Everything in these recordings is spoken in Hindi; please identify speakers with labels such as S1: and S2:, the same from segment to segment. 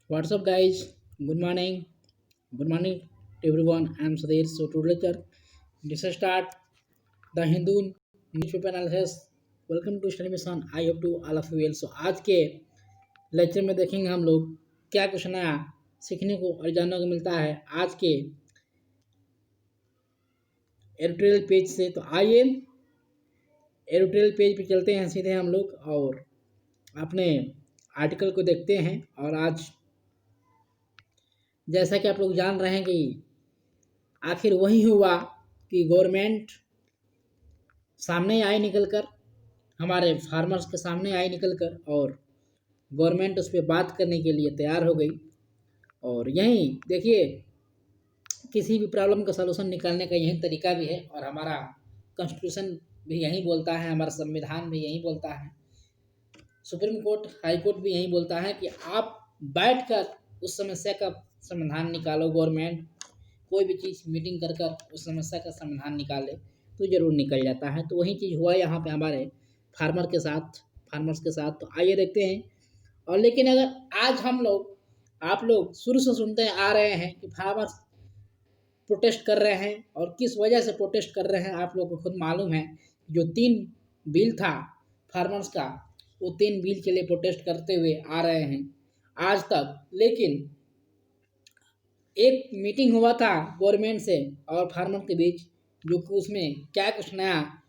S1: What's up, guys? Good morning. Good morning to everyone. I'm Sudhir. So today lecture, this is start the Hindu newspaper analysis. Welcome to study mission. I hope to all of you well. So आज के लेक्चर में देखेंगे हम लोग क्या कुछ नया सीखने को और जानने को मिलता है आज के एडिटोरियल पेज से। तो आइए एडिटोरियल पेज पे चलते हैं सीधे हम लोग और अपने आर्टिकल को देखते हैं। और आज जैसा कि आप लोग जान रहे हैं कि आखिर वही हुआ कि गवर्नमेंट सामने आई निकल कर, हमारे फार्मर्स के सामने आई निकल कर, और गवर्नमेंट उस पर बात करने के लिए तैयार हो गई। और यही देखिए किसी भी प्रॉब्लम का सलूशन निकालने का यही तरीका भी है और हमारा कॉन्स्टिट्यूशन भी यही बोलता है, हमारा संविधान भी यही बोलता है, सुप्रीम कोर्ट हाई कोर्ट भी यही बोलता है कि आप बैठकर उस समस्या का समाधान निकालो। गवर्नमेंट कोई भी चीज़ मीटिंग कर कर उस समस्या का समाधान निकाले तो ज़रूर निकल जाता है। तो वही चीज़ हुआ यहाँ पे हमारे फार्मर्स के साथ। तो आइए देखते हैं। और लेकिन अगर आज आप लोग शुरू से सुनते आ रहे हैं कि फार्मर्स प्रोटेस्ट कर रहे हैं और किस वजह से प्रोटेस्ट कर रहे हैं, आप लोग को खुद मालूम है। जो 3 बिल था फार्मर्स का, वो 3 बिल के लिए प्रोटेस्ट करते हुए आ रहे हैं आज तक। लेकिन एक मीटिंग हुआ था गवर्नमेंट से और फार्मर के बीच, जो कि उसमें क्या कुछ नया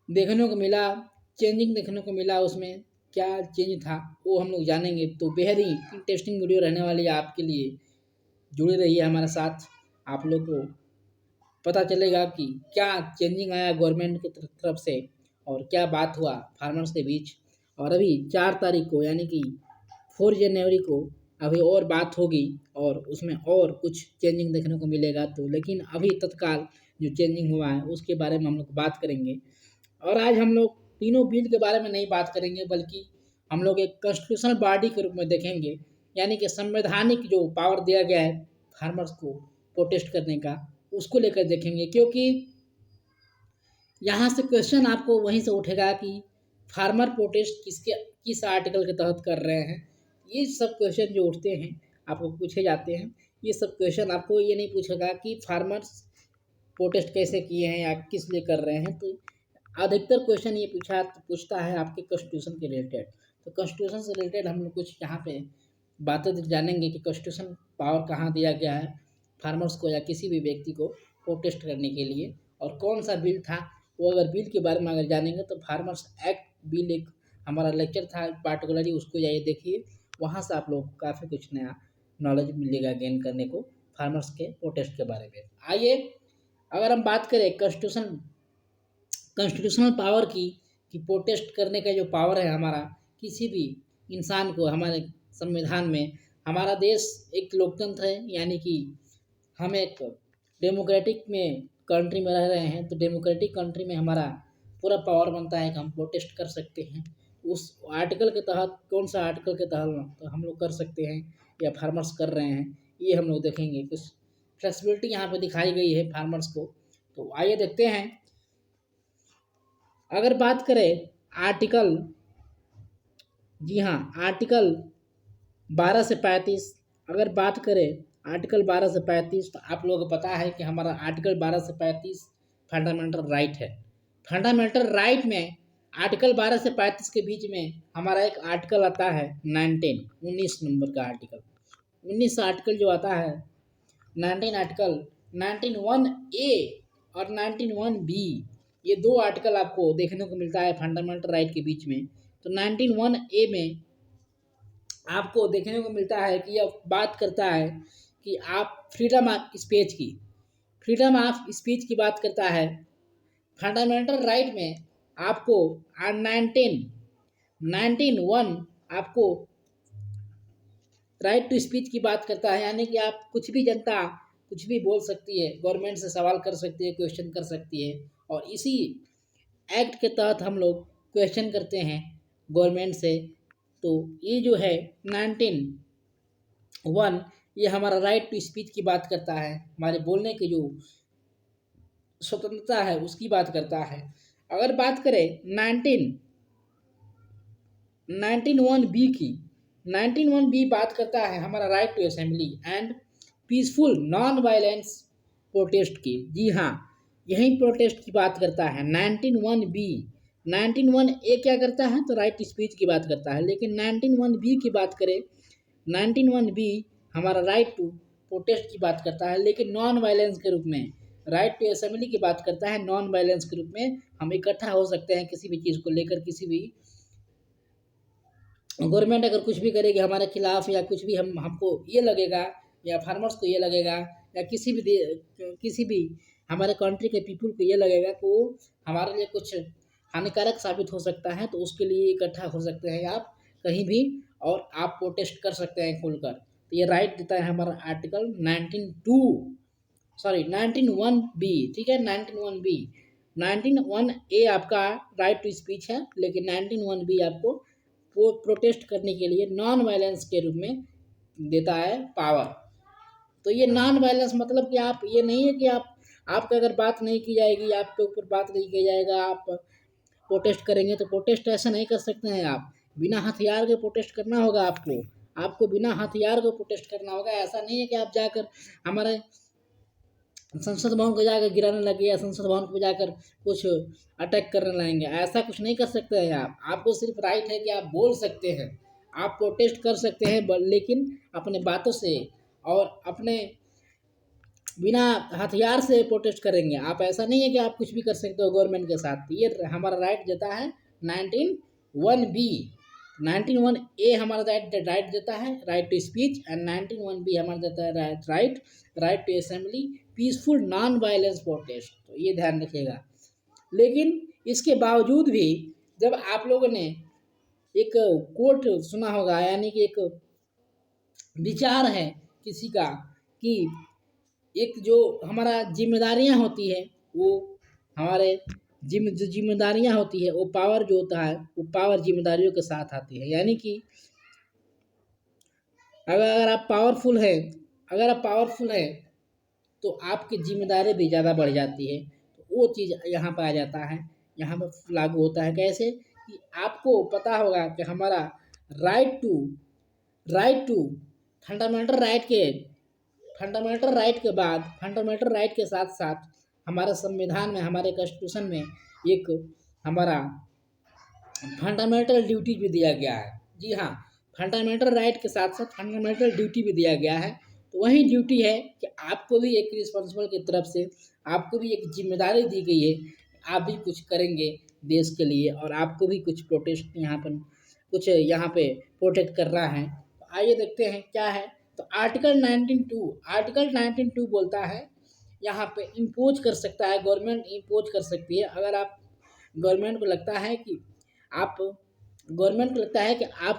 S1: देखने को मिला, चेंजिंग देखने को मिला, उसमें क्या चेंज था वो हम लोग जानेंगे। तो बेहद ही इंटरेस्टिंग वीडियो रहने वाली है आपके लिए, जुड़े रहिए हमारे साथ। आप लोग को पता चलेगा कि क्या चेंजिंग आया गवर्नमेंट की तरफ से और क्या बात हुआ फार्मर्स के बीच। और अभी 4 तारीख को यानी कि 4 जनवरी को अभी और बात होगी और उसमें और कुछ चेंजिंग देखने को मिलेगा। तो लेकिन अभी तत्काल जो चेंजिंग हुआ है उसके बारे में हम लोग बात करेंगे। और आज हम लोग तीनों बिल के बारे में नहीं बात करेंगे, बल्कि हम लोग एक कॉन्स्टिट्यूशनल बॉडी के रूप में देखेंगे, यानी कि संवैधानिक जो पावर दिया गया है फार्मर्स को प्रोटेस्ट करने का, उसको लेकर देखेंगे। क्योंकि यहाँ से क्वेश्चन आपको वहीं से उठेगा कि फार्मर प्रोटेस्ट किस आर्टिकल के तहत कर रहे हैं। ये सब क्वेश्चन जो उठते हैं आपको पूछे जाते हैं। ये सब क्वेश्चन आपको ये नहीं पूछेगा कि फार्मर्स प्रोटेस्ट कैसे किए हैं या किस लिए कर रहे हैं। तो अधिकतर क्वेश्चन ये पूछता है आपके कॉन्स्टिट्यूशन के रिलेटेड। तो कॉन्स्टिट्यूशन से रिलेटेड हम लोग कुछ यहाँ पे बातें जानेंगे कि कॉन्स्टिट्यूशन पावर कहाँ दिया गया है फार्मर्स को या किसी भी व्यक्ति को प्रोटेस्ट करने के लिए, और कौन सा बिल था वो। अगर बिल के बारे में अगर जानेंगे तो फार्मर्स एक्ट बिल एक हमारा लेक्चर था पार्टिकुलरली, उसको जाइए देखिए, वहाँ से आप लोग को काफ़ी कुछ नया नॉलेज मिलेगा गेन करने को फार्मर्स के प्रोटेस्ट के बारे में। आइए अगर हम बात करें कॉन्स्टिट्यूशनल पावर की, कि प्रोटेस्ट करने का जो पावर है हमारा किसी भी इंसान को, हमारे संविधान में, हमारा देश एक लोकतंत्र है, यानी कि हम एक डेमोक्रेटिक में कंट्री में रह रहे हैं। तो डेमोक्रेटिक कंट्री में हमारा पूरा पावर बनता है कि हम प्रोटेस्ट कर सकते हैं। उस आर्टिकल के तहत, कौन सा आर्टिकल के तहत तो हम लोग कर सकते हैं या फार्मर्स कर रहे हैं, ये हम लोग देखेंगे। कुछ फ्लेक्सिबिलिटी यहाँ पे दिखाई गई है फार्मर्स को। तो आइए देखते हैं। अगर बात करें आर्टिकल, जी हाँ, आर्टिकल 12 से 35, अगर बात करें आर्टिकल 12 से 35, तो आप लोगों को पता है कि हमारा आर्टिकल 12 से 35 फंडामेंटल राइट है। फंडामेंटल राइट में आर्टिकल 12 से 35 के बीच में हमारा एक आर्टिकल आता है 19 नंबर का आर्टिकल। 19 आर्टिकल जो आता है 19 आर्टिकल, 19(1)(a) और 19(1)(b), ये 2 आर्टिकल आपको देखने को मिलता है फंडामेंटल राइट के बीच में। तो 19(1)(a) में आपको देखने को मिलता है कि यह बात करता है कि आप फ्रीडम ऑफ स्पीच की बात करता है। फंडामेंटल राइट में आपको 19(1) आपको राइट टू स्पीच की बात करता है, यानी कि आप कुछ भी, जनता कुछ भी बोल सकती है, गवर्नमेंट से सवाल कर सकती है, क्वेश्चन कर सकती है। और इसी एक्ट के तहत हम लोग क्वेश्चन करते हैं गवर्नमेंट से। तो ये जो है 19(1), ये हमारा राइट टू स्पीच की बात करता है, हमारे बोलने की जो स्वतंत्रता है उसकी बात करता है। अगर बात करें 19(1)(b) की, 19(1)(b) बात करता है हमारा right to assembly and peaceful non violence protest की। जी हाँ, यही प्रोटेस्ट की बात करता है 19(1)(b). 19(1)(a) क्या करता है तो राइट स्पीच की बात करता है, लेकिन 19(1)(b) की बात करें 19(1)(b) हमारा राइट टू प्रोटेस्ट की बात करता है, लेकिन नॉन वायलेंस के रूप में। राइट टू असेंबली की बात करता है नॉन वायलेंस के रूप में, हम इकट्ठा हो सकते हैं किसी भी चीज़ को लेकर, किसी भी गवर्नमेंट अगर कुछ भी करेगी हमारे खिलाफ या कुछ भी हमको ये लगेगा या फार्मर्स को ये लगेगा या किसी भी हमारे कंट्री के पीपल को ये लगेगा कि वो हमारे लिए कुछ हानिकारक साबित हो सकता है, तो उसके लिए इकट्ठा हो सकते हैं आप कहीं भी और आप प्रोटेस्ट कर सकते हैं खुलकर। तो ये राइट देता है हमारा आर्टिकल 19(1)(b), ठीक है। 19(1)(b), 19(1)(a) आपका राइट टू स्पीच है, लेकिन 19(1)(b) आपको प्रोटेस्ट करने के लिए नॉन वायलेंस के रूप में देता है पावर। तो ये नॉन वायलेंस मतलब कि आप ये नहीं है कि आपका अगर बात नहीं की जाएगी, आपके ऊपर बात नहीं किया जाएगा, आप प्रोटेस्ट करेंगे तो प्रोटेस्ट ऐसा नहीं कर सकते हैं आप। बिना हथियार के प्रोटेस्ट करना होगा आपको बिना हथियार को प्रोटेस्ट करना होगा। ऐसा नहीं है कि आप जाकर हमारे संसद भवन को जाकर गिराने लगे या संसद भवन को जाकर कुछ अटैक करने लगेंगे, ऐसा कुछ नहीं कर सकते हैं आप। आपको सिर्फ राइट है कि आप बोल सकते हैं, आप प्रोटेस्ट कर सकते हैं, लेकिन अपने बातों से और अपने बिना हथियार से प्रोटेस्ट करेंगे आप। ऐसा नहीं है कि आप कुछ भी कर सकते हो गवर्नमेंट के साथ। ये हमारा राइट देता है 19(1)(b). 19(1)(a) हमारा राइट देता है right to speech and 19(1)(b) हमारा देता है right to assembly peaceful non violence protest. तो ये ध्यान रखिएगा। लेकिन इसके बावजूद भी जब आप लोगों ने एक कोट सुना होगा, यानी कि एक विचार है किसी का कि एक जो हमारा जिम्मेदारियां होती है वो हमारे जो जिम्मेदारियां होती है वो पावर जो होता है वो पावर जिम्मेदारियों के साथ आती है। यानी कि अगर आप पावरफुल है तो आपकी जिम्मेदारी भी ज़्यादा बढ़ जाती है। तो वो चीज़ यहाँ पर आ जाता है, यहाँ पर लागू होता है। कैसे कि आपको पता होगा कि हमारा राइट टू फंडामेंटल राइट के साथ साथ हमारे संविधान में, हमारे कॉन्स्टिट्यूशन में एक हमारा फंडामेंटल ड्यूटी भी दिया गया है। जी हाँ, फंडामेंटल राइट के साथ साथ फंडामेंटल ड्यूटी भी दिया गया है। तो वही ड्यूटी है कि आपको भी एक रिस्पॉन्सिबल की तरफ से आपको भी एक जिम्मेदारी दी गई है, आप भी कुछ करेंगे देश के लिए और आपको भी कुछ प्रोटेस्ट यहाँ पे प्रोटेक्ट करना है। तो आइए देखते हैं क्या है। तो आर्टिकल 19(2) बोलता है यहाँ पे इम्पोज कर सकता है, गवर्नमेंट इम्पोज कर सकती है। अगर आप गवर्नमेंट को लगता है कि आप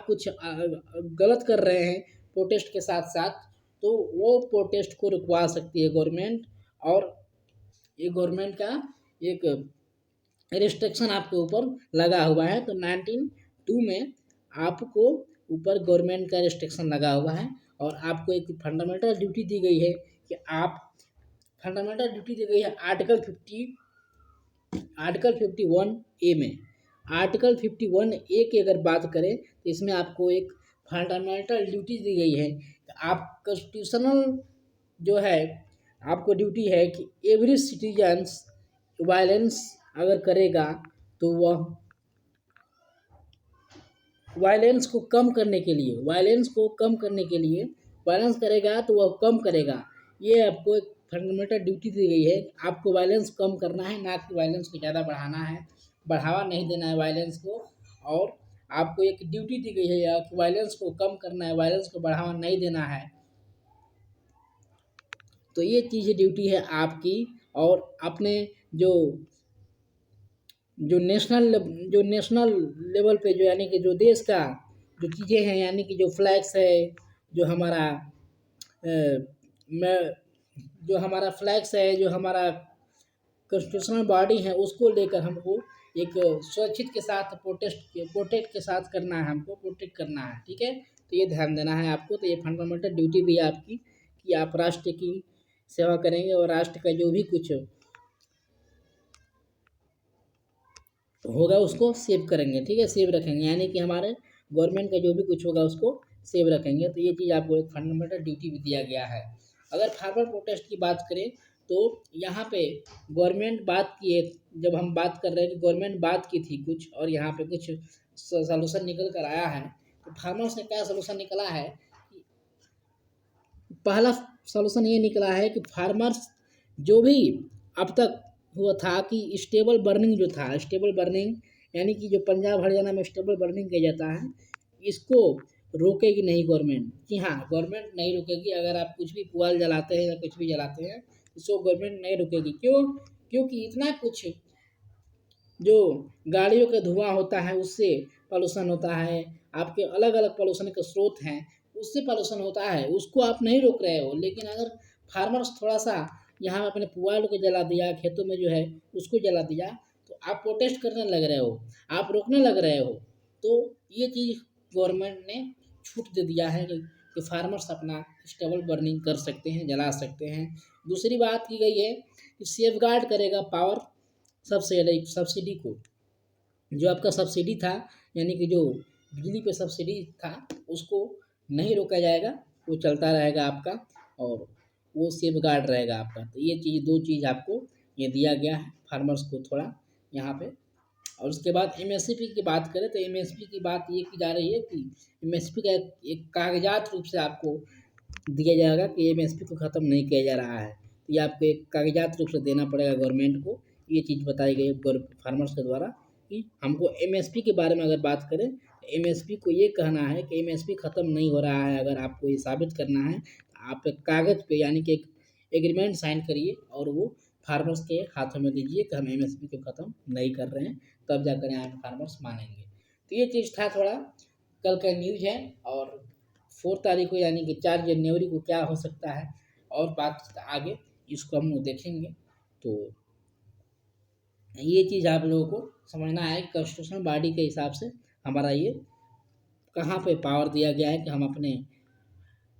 S1: कुछ गलत कर रहे हैं प्रोटेस्ट के साथ साथ, तो वो प्रोटेस्ट को रुकवा सकती है गवर्नमेंट। और ये गवर्नमेंट का एक रिस्ट्रिक्शन आपके ऊपर लगा हुआ है। तो 19(2) में आपको ऊपर गवर्नमेंट का रिस्ट्रिक्शन लगा हुआ है और आपको एक फंडामेंटल ड्यूटी दी गई है कि आर्टिकल 51(a) में। आर्टिकल 51(a) की अगर बात करें तो इसमें आपको एक फंडामेंटल ड्यूटी दी गई है। आप कॉन्स्टिट्यूशनल जो है आपको ड्यूटी है कि एवरी सिटीजन्स वायलेंस अगर करेगा तो वह वायलेंस को कम करने के लिए वायलेंस करेगा तो वह कम करेगा। ये आपको एक फंडामेंटल ड्यूटी दी गई है। आपको वायलेंस कम करना है, ना कि वायलेंस को ज़्यादा बढ़ाना है, बढ़ावा नहीं देना है वायलेंस को। और आपको एक ड्यूटी दी गई है कि वायलेंस को कम करना है, वायलेंस को बढ़ावा नहीं देना है। तो ये चीज़ ड्यूटी है आपकी। और अपने जो नेशनल लेवल पे जो यानी कि जो देश का जो चीज़ें हैं, यानी कि जो फ्लैग्स है, जो हमारा कॉन्स्टिट्यूशनल बॉडी है, उसको लेकर हमको एक सुरक्षित के साथ प्रोटेक्ट के साथ करना है, हमको प्रोटेक्ट करना है। ठीक है, तो ये ध्यान देना है आपको। तो ये फंडामेंटल ड्यूटी भी है आपकी कि आप राष्ट्र की सेवा करेंगे और राष्ट्र का जो भी कुछ होगा उसको सेव करेंगे। ठीक है, सेव रखेंगे, यानी कि हमारे गवर्नमेंट का जो भी कुछ होगा उसको सेव रखेंगे। तो ये चीज़ आपको एक फंडामेंटल ड्यूटी भी दिया गया है। अगर फार्मर प्रोटेस्ट की बात करें तो यहाँ पे गवर्नमेंट बात की है, जब हम बात कर रहे हैं कि गवर्नमेंट बात की थी कुछ और यहाँ पे कुछ सॉल्यूशन निकल कर आया है, तो फार्मर्स ने क्या सॉल्यूशन निकला है। पहला सॉल्यूशन ये निकला है कि फार्मर्स जो भी अब तक हुआ था कि स्टेबल बर्निंग जो था, स्टेबल बर्निंग यानी कि जो पंजाब हरियाणा में स्टेबल बर्निंग किया जाता है, इसको रोकेगी नहीं गवर्नमेंट। जी हाँ, गवर्नमेंट नहीं रोकेगी। अगर आप कुछ भी पुआल जलाते हैं या कुछ भी जलाते हैं, इसको गवर्नमेंट नहीं रोकेगी। क्यों? क्योंकि इतना कुछ जो गाड़ियों का धुआं होता है उससे पॉल्यूशन होता है, आपके अलग अलग पॉल्यूशन के स्रोत हैं उससे पॉल्यूशन होता है, उसको आप नहीं रोक रहे हो। लेकिन अगर फार्मर्स थोड़ा सा यहाँ अपने पुआल को जला दिया, खेतों में जो है उसको जला दिया, तो आप प्रोटेस्ट करने लग रहे हो, आप रोकने लग रहे हो। तो ये चीज़ गवर्नमेंट ने छूट दे दिया है कि फार्मर्स अपना स्टेबल बर्निंग कर सकते हैं, जला सकते हैं। दूसरी बात की गई है कि सेफ गार्ड करेगा पावर सब्सिडी को। जो आपका सब्सिडी था यानी कि जो बिजली पे सब्सिडी था उसको नहीं रोका जाएगा, वो चलता रहेगा आपका और वो सेफ गार्ड रहेगा आपका। तो ये चीज़, दो चीज़ आपको ये दिया गया है फार्मर्स को थोड़ा यहाँ पे। और उसके बाद एमएसपी की बात करें तो एमएसपी की बात ये की जा रही है कि एमएसपी का एक कागजात रूप से आपको दिया जाएगा कि एमएसपी को ख़त्म नहीं किया जा रहा है। तो ये आपको एक कागजात रूप से देना पड़ेगा गवर्नमेंट को। ये चीज़ बताई गई है फार्मर्स के द्वारा कि हमको एमएसपी के बारे में अगर बात करें तो एमएसपी को ये कहना है कि एमएसपी ख़त्म नहीं हो रहा है। अगर आपको ये साबित करना है तो आप एक कागज़ पे यानी कि एक एग्रीमेंट साइन करिए और वो फार्मर्स के हाथों में दीजिए कि हम एमएसपी को ख़त्म नहीं कर रहे हैं, तब जाकर यहाँ पे फार्मर्स मानेंगे। तो ये चीज़ था थोड़ा कल का न्यूज़ है। और 4 तारीख को यानी कि 4 जनवरी को क्या हो सकता है और बात आगे इसको हम लोग देखेंगे। तो ये चीज़ आप लोगों को समझना है कॉन्स्टिट्यूशनल बॉडी के हिसाब से हमारा ये कहाँ पे पावर दिया गया है कि हम अपने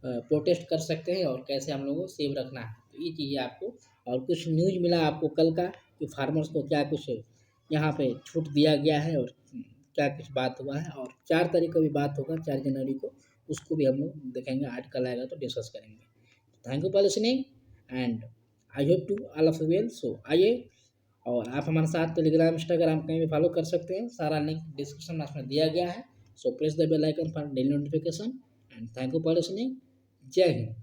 S1: प्रोटेस्ट कर सकते हैं और कैसे हम लोगों को सेव रखना है। तो ये चीज़ें आपको, और कुछ न्यूज़ मिला आपको कल का कि फार्मर्स को क्या कुछ यहाँ पे छूट दिया गया है और क्या कुछ बात हुआ है। और 4 तारीख को भी बात होगा, 4 जनवरी को, उसको भी हम लोग देखेंगे, आर्टिकल आएगा तो डिस्कस करेंगे। Thank you for listening and I hope to all of you well. So आइए, और आप हमारे साथ टेलीग्राम, इंस्टाग्राम कहीं भी फॉलो कर सकते हैं, सारा लिंक डिस्क्रिप्शन बॉक्स में दिया गया है। So press the bell icon for daily notification and thank you for listening. जय हिंद।